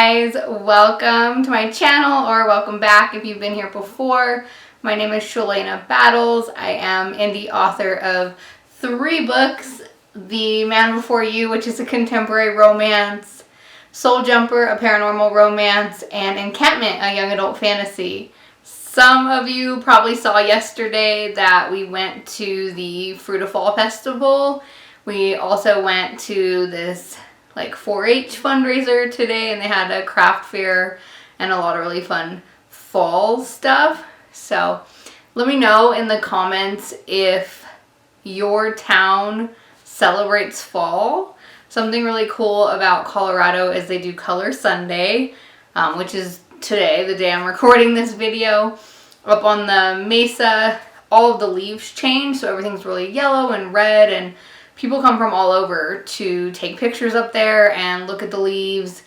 guys, welcome to my channel, or welcome back if you've been here before. My name is Shalanabattles. I am the author of 3 books: The Man Before You, which is a contemporary romance, Soul Jumper, a paranormal romance, and Encampment, a young adult fantasy. Some of you probably saw yesterday that we went to the Fruit of Fall Festival. We also went to this 4-H fundraiser today, and they had a craft fair and a lot of really fun fall stuff. So let me know in the comments if your town celebrates fall. Something really cool about Colorado is they do Color Sunday, which is today, the day I'm recording this video. Up on the mesa, all of the leaves change, so everything's really yellow and red, and people come from all over to take pictures up there and look at the leaves.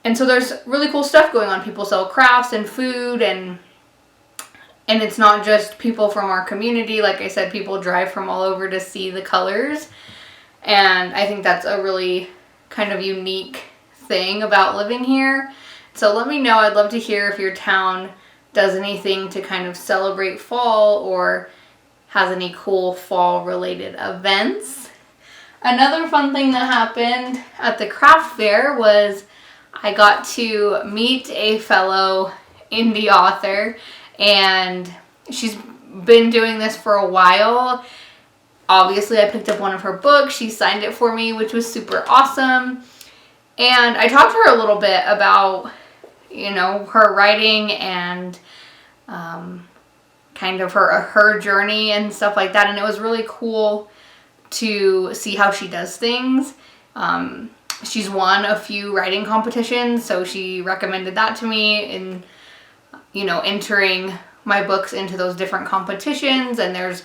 And so there's really cool stuff going on. People sell crafts and food, and it's not just people from our community. Like I said, people drive from all over to see the colors. And I think that's a really kind of unique thing about living here. So let me know. I'd love to hear if your town does anything to kind of celebrate fall or has any cool fall related events. Another fun thing that happened at the craft fair was I got to meet a fellow indie author, and she's been doing this for a while. Obviously, I picked up one of her books. She signed it for me, which was super awesome. And I talked to her a little bit about, her writing and kind of her journey and stuff like that, and it was really cool to see how she does things. She's won a few writing competitions, so she recommended that to me in entering my books into those different competitions, and there's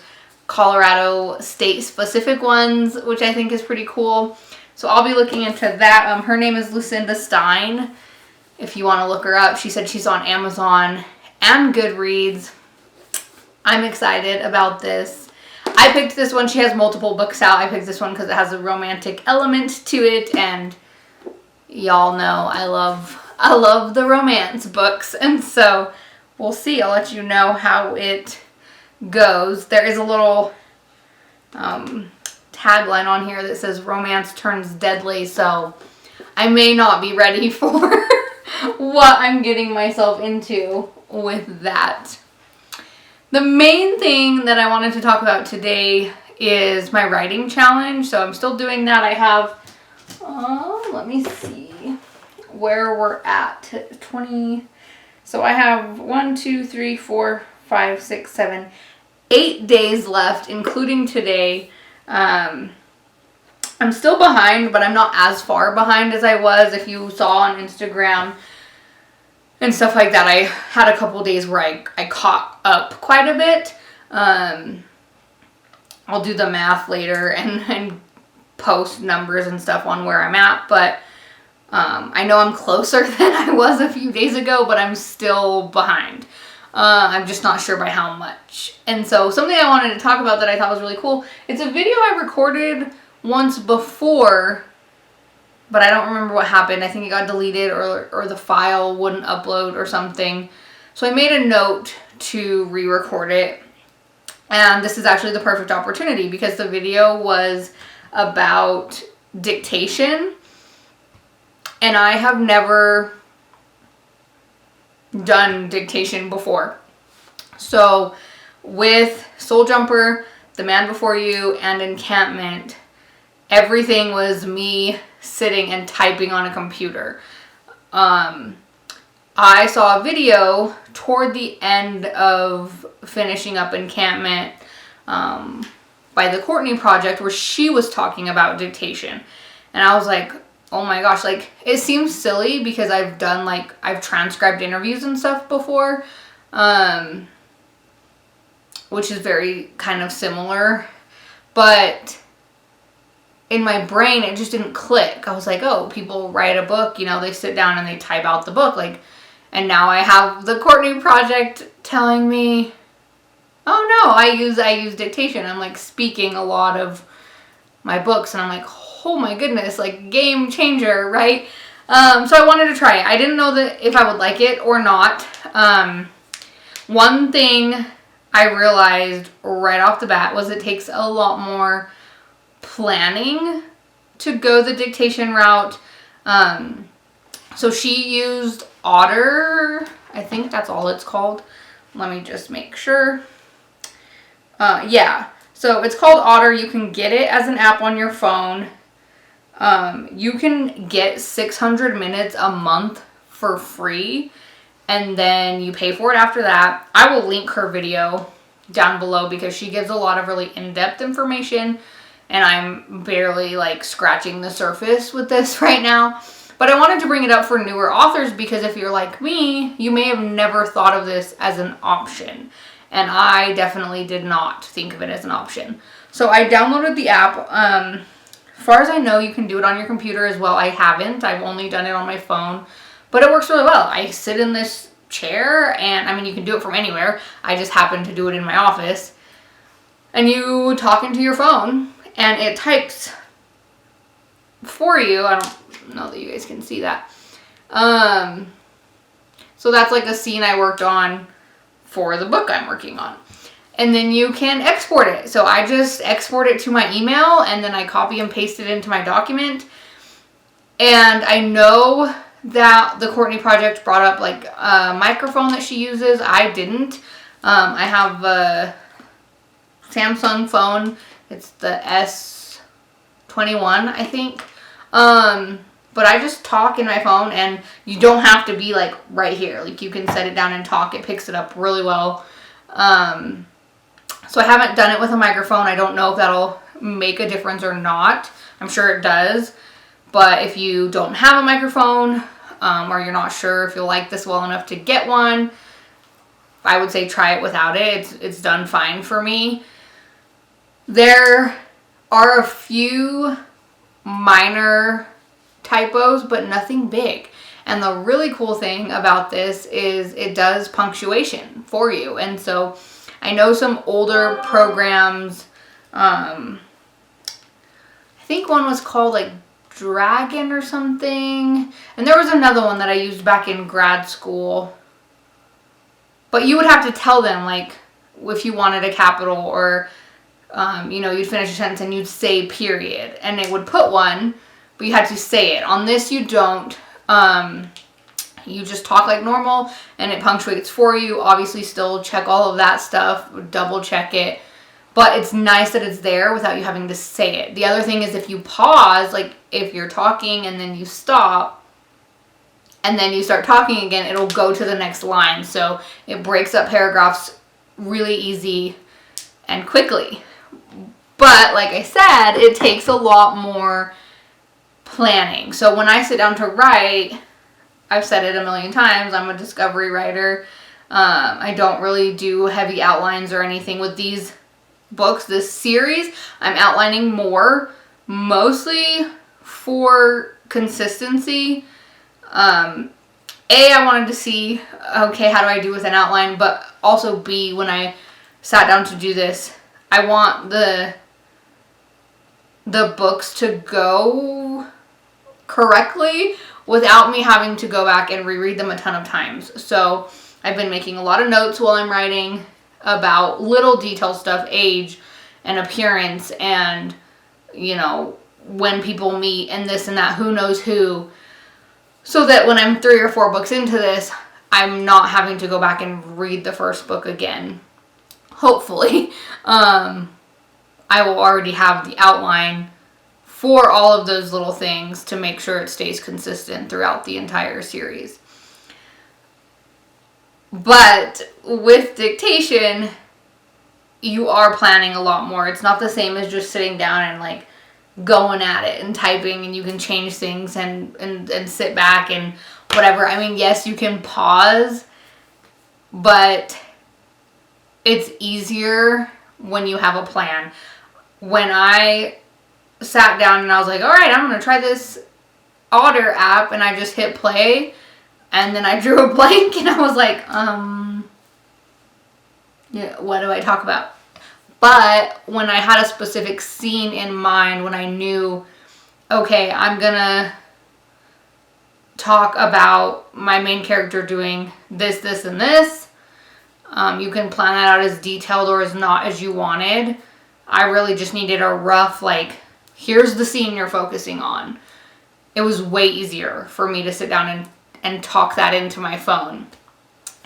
Colorado state specific ones, which I think is pretty cool. So I'll be looking into that. Her name is Lucinda Stein, if you want to look her up. She said she's on Amazon and Goodreads. I'm excited about this. I picked this one. She has multiple books out. I picked this one because it has a romantic element to it, and y'all know I love the romance books, and so we'll see. I'll let you know how it goes. There is a little tagline on here that says romance turns deadly, so I may not be ready for what I'm getting myself into with that. The main thing that I wanted to talk about today is my writing challenge. So I'm still doing that. I have, let me see where we're at. 20. So I have 8 days left, including today. I'm still behind, but I'm not as far behind as I was. If you saw on Instagram and stuff like that, I had a couple days where I caught up quite a bit. I'll do the math later and post numbers and stuff on where I'm at, but I know I'm closer than I was a few days ago, but I'm still behind. I'm just not sure by how much. And so something I wanted to talk about that I thought was really cool, it's a video I recorded once before, but I don't remember what happened. I think it got deleted or the file wouldn't upload or something. So I made a note to re-record it. And this is actually the perfect opportunity because the video was about dictation. And I have never done dictation before. So with Soul Jumper, The Man Before You, and Encampment, everything was me sitting and typing on a computer. I saw a video toward the end of finishing up Encampment by the Courtney Project where she was talking about dictation. And I was like, oh my gosh, it seems silly because I've done, I've transcribed interviews and stuff before, which is very kind of similar. But in my brain, it just didn't click. I was like, oh, people write a book, they sit down and they type out the book. And now I have the Courtney Project telling me, oh no, I use dictation. I'm speaking a lot of my books, and I'm like, oh my goodness, game changer, right? So I wanted to try it. I didn't know that if I would like it or not. One thing I realized right off the bat was it takes a lot more planning to go the dictation route. So she used Otter. I think that's all it's called. Let me just make sure. Yeah. So it's called Otter. You can get it as an app on your phone. You can get 600 minutes a month for free, and then you pay for it after that. I will link her video down below because she gives a lot of really in-depth information, and I'm barely like scratching the surface with this right now. But I wanted to bring it up for newer authors because if you're like me, you may have never thought of this as an option. And I definitely did not think of it as an option. So I downloaded the app. As far as I know, you can do it on your computer as well. I haven't. I've only done it on my phone. But it works really well. I sit in this chair, and I mean, you can do it from anywhere. I just happen to do it in my office. And you talk into your phone, and it types for you. I don't know that you guys can see that. So that's like a scene I worked on for the book I'm working on. And then you can export it. So I just export it to my email, and then I copy and paste it into my document. And I know that the Courtney Project brought up like a microphone that she uses. I didn't. I have a Samsung phone. It's the S21, I think. But I just talk in my phone, and you don't have to be like right here. Like you can set it down and talk. It picks it up really well. So I haven't done it with a microphone. I don't know if that'll make a difference or not. I'm sure it does. But if you don't have a microphone, or you're not sure if you'll like this well enough to get one, I would say try it without it. It's done fine for me. There are a few minor typos, but nothing big. And the really cool thing about this is it does punctuation for you. And so I know some older programs, I think one was called like Dragon or something. And there was another one that I used back in grad school. But you would have to tell them like if you wanted a capital or, you'd finish a sentence and you'd say period. And it would put one, but you had to say it. On this, you don't. You just talk like normal, and it punctuates for you. Obviously, still check all of that stuff, double check it. But it's nice that it's there without you having to say it. The other thing is if you pause, like if you're talking and then you stop, and then you start talking again, it'll go to the next line. So it breaks up paragraphs really easy and quickly. But like I said, it takes a lot more planning. So when I sit down to write, I've said it a million times, I'm a discovery writer. I don't really do heavy outlines or anything with these books. This series, I'm outlining more, mostly for consistency. I wanted to see, okay, how do I do with an outline? But also B, when I sat down to do this, I want the books to go correctly without me having to go back and reread them a ton of times. So I've been making a lot of notes while I'm writing about little detail stuff, age and appearance and, when people meet and this and that, who knows who. So that when I'm 3 or 4 books into this, I'm not having to go back and read the first book again. Hopefully. I will already have the outline for all of those little things to make sure it stays consistent throughout the entire series. But with dictation, you are planning a lot more. It's not the same as just sitting down and like going at it and typing, and you can change things and sit back and whatever. I mean, yes, you can pause, but it's easier when you have a plan. When I sat down and I was like, all right, I'm going to try this Otter app, and I just hit play, and then I drew a blank, and I was like, what do I talk about? But when I had a specific scene in mind, when I knew, okay, I'm going to talk about my main character doing this, this, and this. You can plan that out as detailed or as not as you wanted. I really just needed a rough, like, here's the scene you're focusing on. It was way easier for me to sit down and talk that into my phone.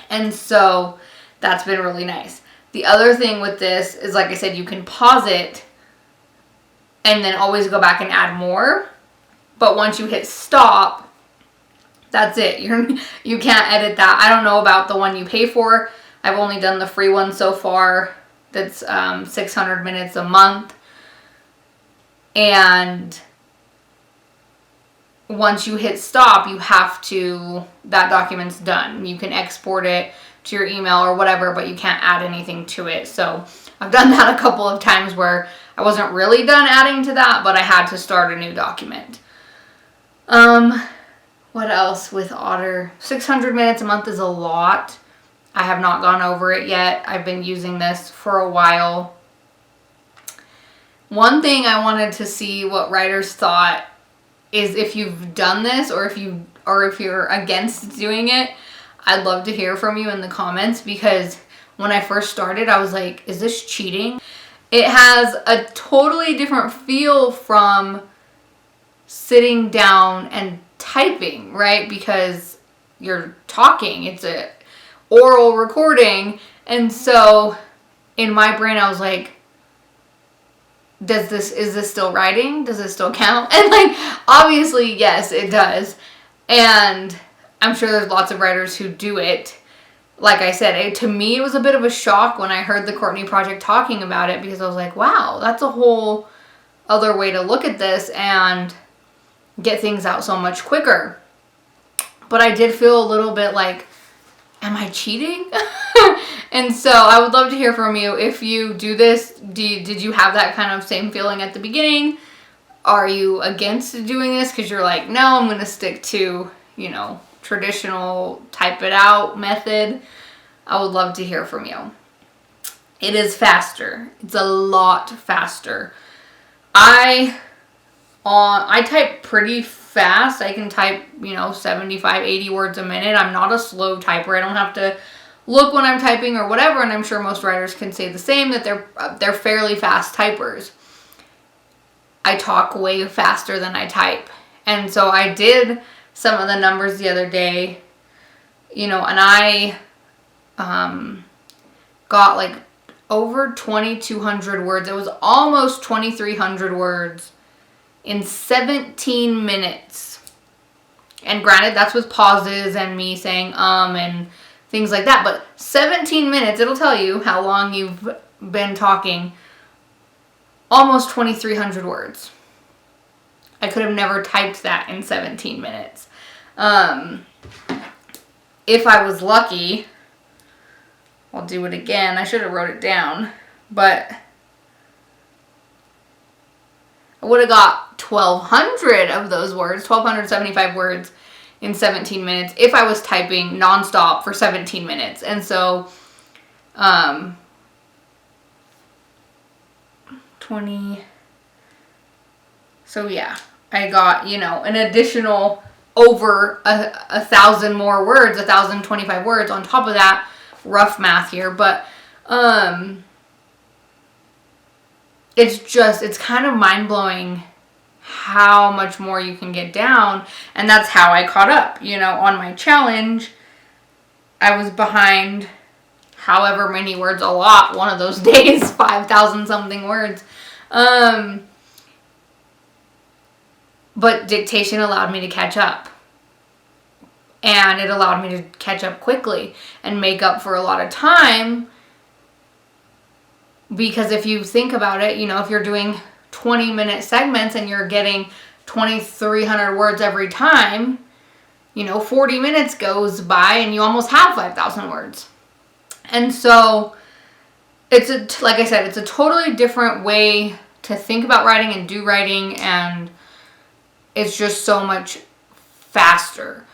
And so that's been really nice. The other thing with this is, like I said, you can pause it and then always go back and add more. But once you hit stop, that's it. You can't edit that. I don't know about the one you pay for. I've only done the free one so far. That's 600 minutes a month. And once you hit stop, you have to, that document's done. You can export it to your email or whatever, but you can't add anything to it. So I've done that a couple of times where I wasn't really done adding to that, but I had to start a new document. What else with Otter? 600 minutes a month is a lot. I have not gone over it yet. I've been using this for a while. One thing I wanted to see what writers thought is if you've done this or if you're against doing it. I'd love to hear from you in the comments, because when I first started, I was like, is this cheating? It has a totally different feel from sitting down and typing, right? Because you're talking. It's a oral recording. And so in my brain, I was like, is this still writing? Does it still count? And like, obviously, yes, it does. And I'm sure there's lots of writers who do it. Like I said, to me, it was a bit of a shock when I heard the Courtney Project talking about it, because I was like, wow, that's a whole other way to look at this and get things out so much quicker. But I did feel a little bit like, am I cheating? And so I would love to hear from you. If you do this, did you have that kind of same feeling at the beginning? Are you against doing this because you're like, no, I'm going to stick to, traditional type it out method? I would love to hear from you. It is faster. It's a lot faster. I type pretty fast. I can type, 75, 80 words a minute. I'm not a slow typer. I don't have to look when I'm typing or whatever, and I'm sure most writers can say the same, that they're fairly fast typers. I talk way faster than I type. And so I did some of the numbers the other day, and I got like over 2,200 words. It was almost 2,300 words in 17 minutes. And granted, that's with pauses and me saying and things like that. But 17 minutes, it'll tell you how long you've been talking. Almost 2,300 words. I could have never typed that in 17 minutes. If I was lucky, I'll do it again. I should have wrote it down. But I would have got 1,200 of those words, 1,275 words in 17 minutes if I was typing nonstop for 17 minutes. And so, 20. So yeah, I got, an additional over 1,000 more words, 1,025 words on top of that. Rough math here, but it's kind of mind-blowing how much more you can get down. And that's how I caught up. On my challenge, I was behind however many words, a lot, one of those days, 5,000 something words. But dictation allowed me to catch up. And it allowed me to catch up quickly and make up for a lot of time. Because if you think about it, if you're doing 20-minute segments and you're getting 2,300 words every time, 40 minutes goes by and you almost have 5,000 words. And so like I said, it's a totally different way to think about writing and do writing, and it's just so much faster.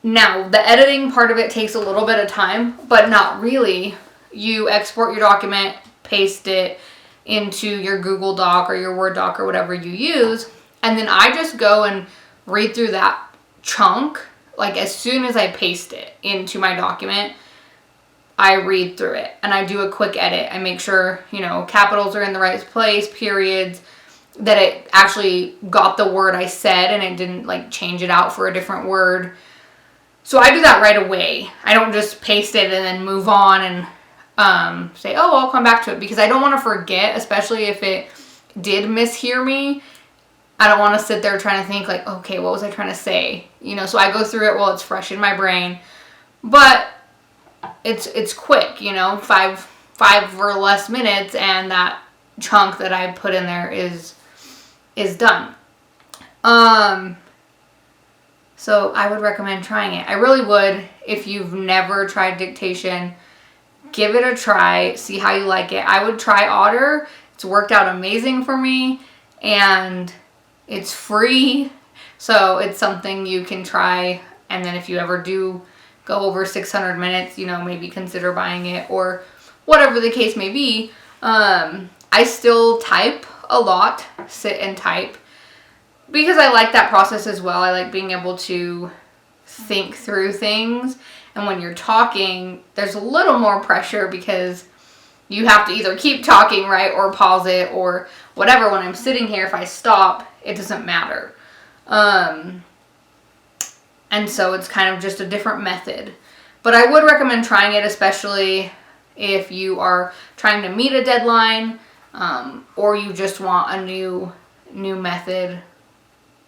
Now, the editing part of it takes a little bit of time, but not really. You export your document, paste it into your Google Doc or your Word doc or whatever you use, and then I just go and read through that chunk, like as soon as I paste it into my document, I read through it and I do a quick edit. I make sure, you know, capitals are in the right place, periods, that it actually got the word I said and it didn't like change it out for a different word. So I do that right away. I don't just paste it and then move on and say, oh, I'll come back to it, because I don't want to forget, especially if it did mishear me. I don't want to sit there trying to think like, okay, what was I trying to say? You know, so I go through it while it's fresh in my brain. But it's quick, you know, five or less minutes, and that chunk that I put in there is done. So I would recommend trying it. I really would. If you've never tried Dictation, give it a try, see how you like it. I would try Otter. It's worked out amazing for me, and it's free, so it's something you can try. And then if you ever do go over 600 minutes, you know, maybe consider buying it, or whatever the case may be. I still type a lot, sit and type, because I like that process as well. I like being able to think through things. And when you're talking, there's a little more pressure because you have to either keep talking, right, or pause it or whatever. When I'm sitting here, if I stop, it doesn't matter. And so it's kind of just a different method. But I would recommend trying it, especially if you are trying to meet a deadline, or you just want a new method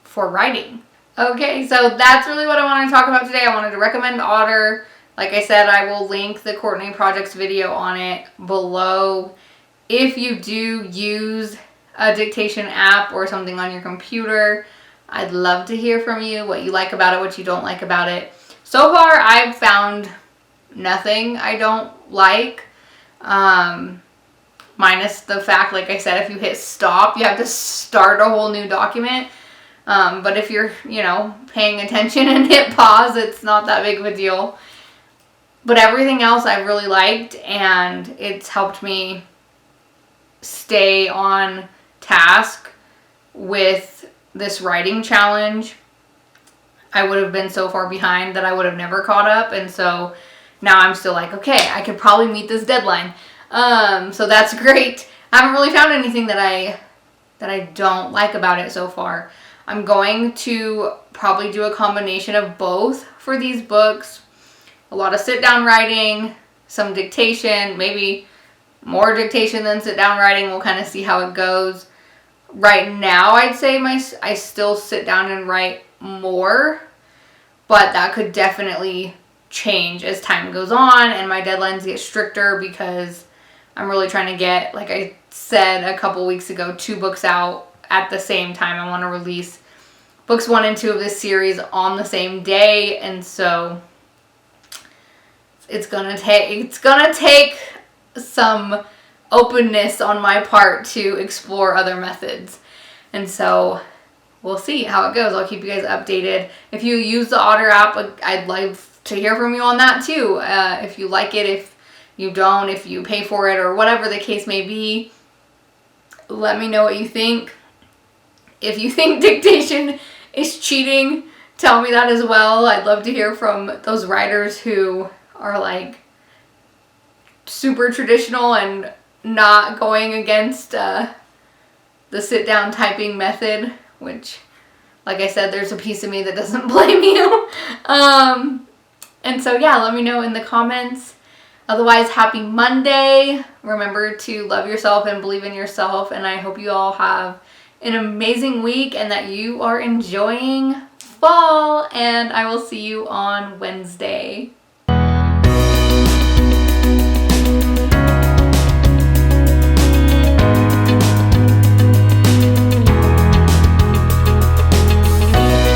for writing. Okay, so that's really what I wanted to talk about today. I wanted to recommend Otter. Like I said, I will link the Courtney Projects video on it below. If you do use a dictation app or something on your computer, I'd love to hear from you, what you like about it, what you don't like about it. So far, I've found nothing I don't like, minus the fact, like I said, if you hit stop, you have to start a whole new document. But if you're, you know, paying attention and hit pause, it's not that big of a deal. But everything else I really liked, and it's helped me stay on task with this writing challenge. I would have been so far behind that I would have never caught up, and so now I'm still like, okay, I could probably meet this deadline. So that's great. I haven't really found anything that I don't like about it so far. I'm going to probably do a combination of both for these books. A lot of sit-down writing, some dictation, maybe more dictation than sit-down writing. We'll kind of see how it goes. Right now, I'd say I still sit down and write more, but that could definitely change as time goes on and my deadlines get stricter, because I'm really trying to get, like I said a couple weeks ago, 2 books out at the same time. I want to release books 1 and 2 of this series on the same day, and so it's gonna take some openness on my part to explore other methods. And so we'll see how it goes. I'll keep you guys updated. If you use the Otter app, I'd love to hear from you on that too. If you like it, if you don't, if you pay for it, or whatever the case may be, let me know what you think. If you think dictation is cheating, tell me that as well. I'd love to hear from those writers who are like super traditional and not going against the sit-down typing method, which, like I said, there's a piece of me that doesn't blame you. And so yeah, let me know in the comments. Otherwise, happy Monday. Remember to love yourself and believe in yourself, and I hope you all have an amazing week and that you are enjoying fall, and I will see you on Wednesday.